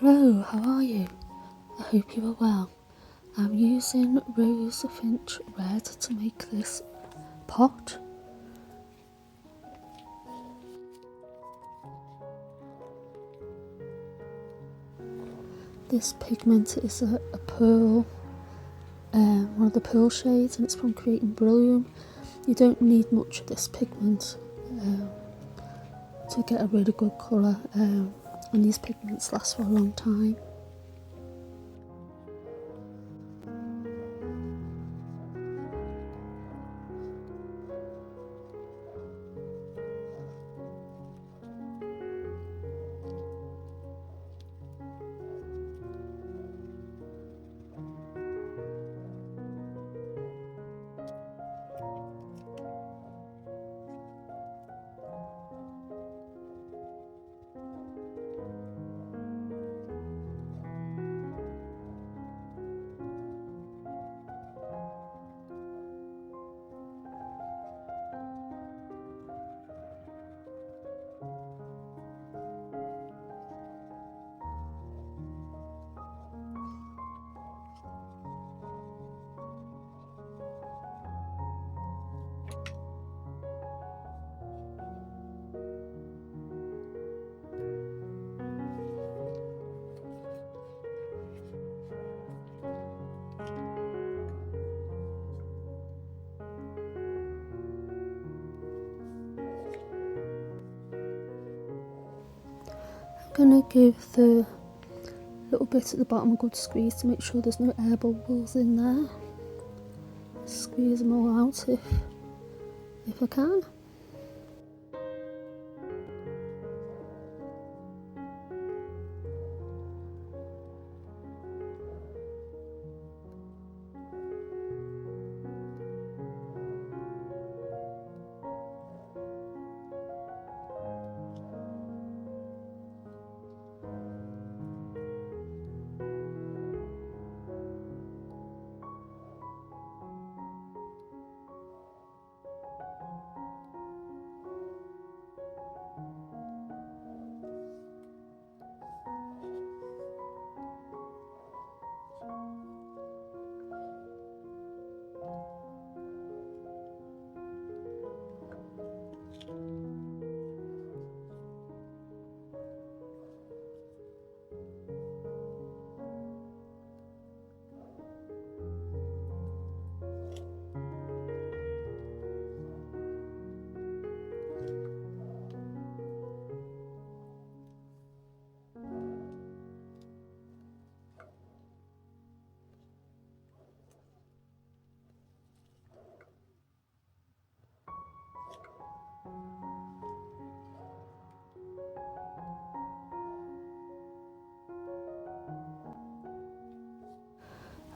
Hello, how are you? I hope you are well. I'm using Rosefinch red to make this pot. This pigment is a pearl, one of the pearl shades, and it's from Creating Brillium. You don't need much of this pigment to get a really good colour, and these pigments last for a long time. I'm going to give the little bit at the bottom a good squeeze to make sure there's no air bubbles in there. Squeeze them all out if I can.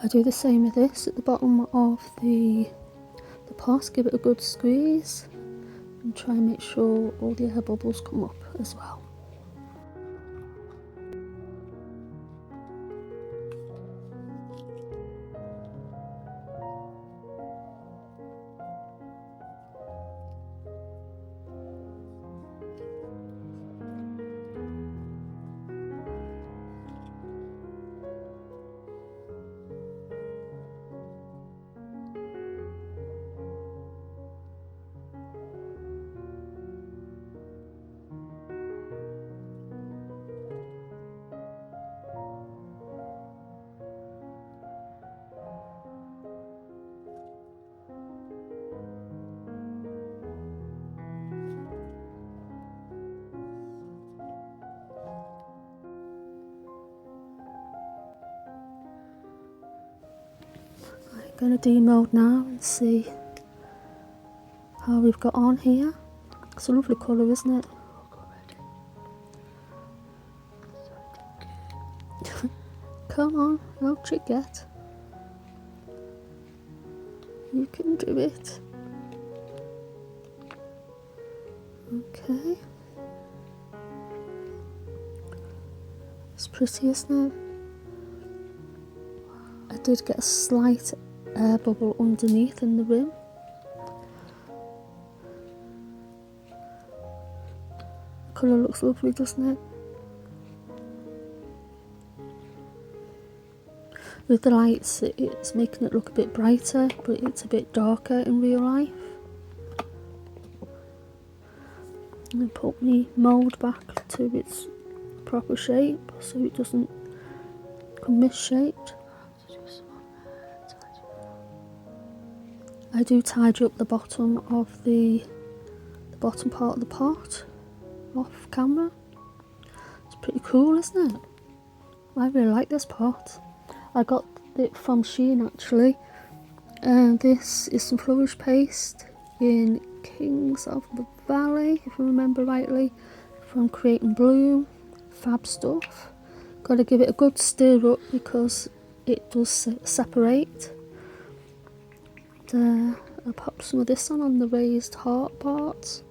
I do the same with this at the bottom of the pot, give it a good squeeze and try and make sure all the air bubbles come up as well. I'm going to demold now and see how we've got on here. It's a lovely colour, isn't it? Come on, out you get. You can do it. Okay. It's pretty, isn't it? I did get a slight air bubble underneath in the rim. The colour looks lovely, doesn't it? With the lights it's making it look a bit brighter, but it's a bit darker in real life. I'm going to put my mould back to its proper shape so it doesn't become misshaped. I do tidy up the bottom of the bottom part of the pot off camera. It's pretty cool, isn't it? I really like this pot. I got it from Shein actually. And this is some Flourish paste in Kings of the Valley, if I remember rightly, from Create and Bloom. Fab stuff. Got to give it a good stir up because it does separate. And, I'll pop some of this on the raised heart parts.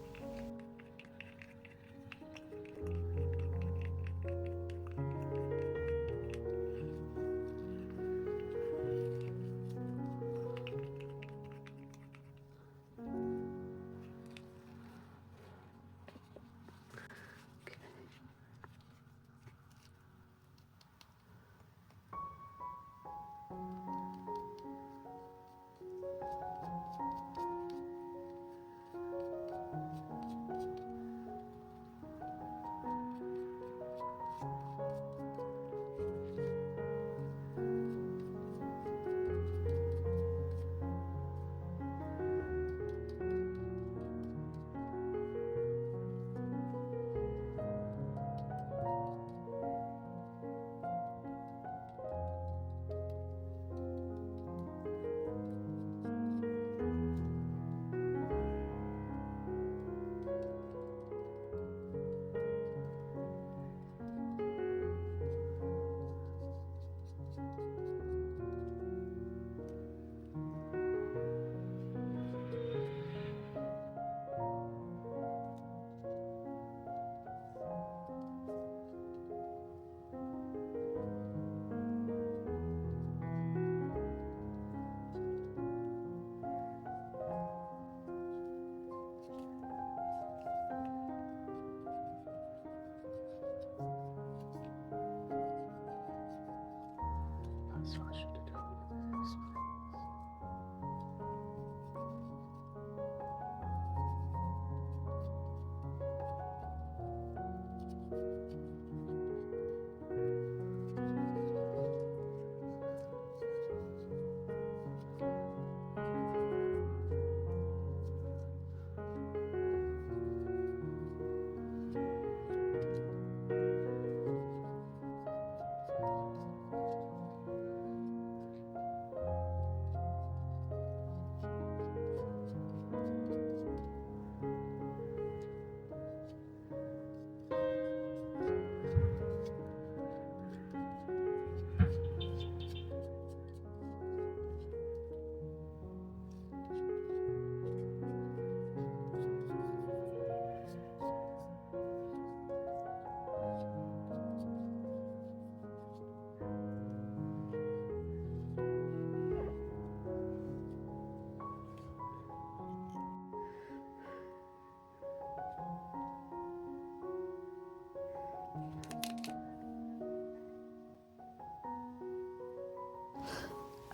That's what I should have done with this.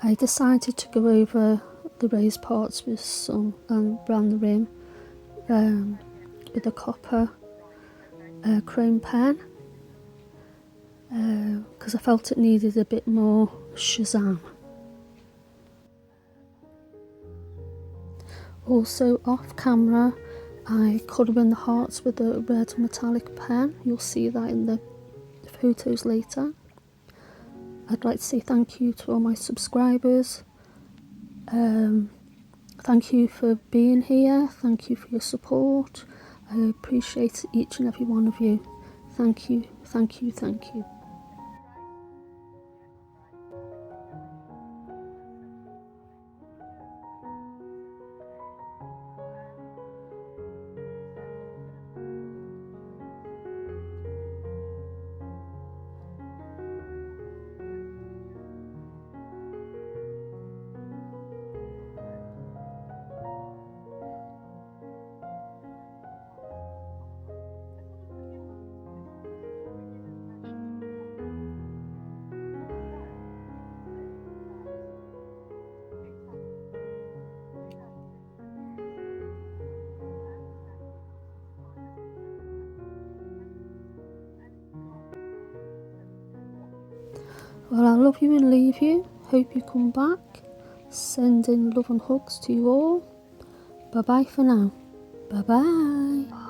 I decided to go over the raised parts with some and round the rim with a copper chrome pen because I felt it needed a bit more shazam. Also off camera I colour in the hearts with a red metallic pen. You'll see that in the photos later. I'd like to say thank you to all my subscribers. Thank you for being here. Thank you for your support. I appreciate each and every one of you. Thank you, thank you, thank you. Well, I love you and leave you. Hope you come back. Sending love and hugs to you all. Bye bye for now. Bye bye.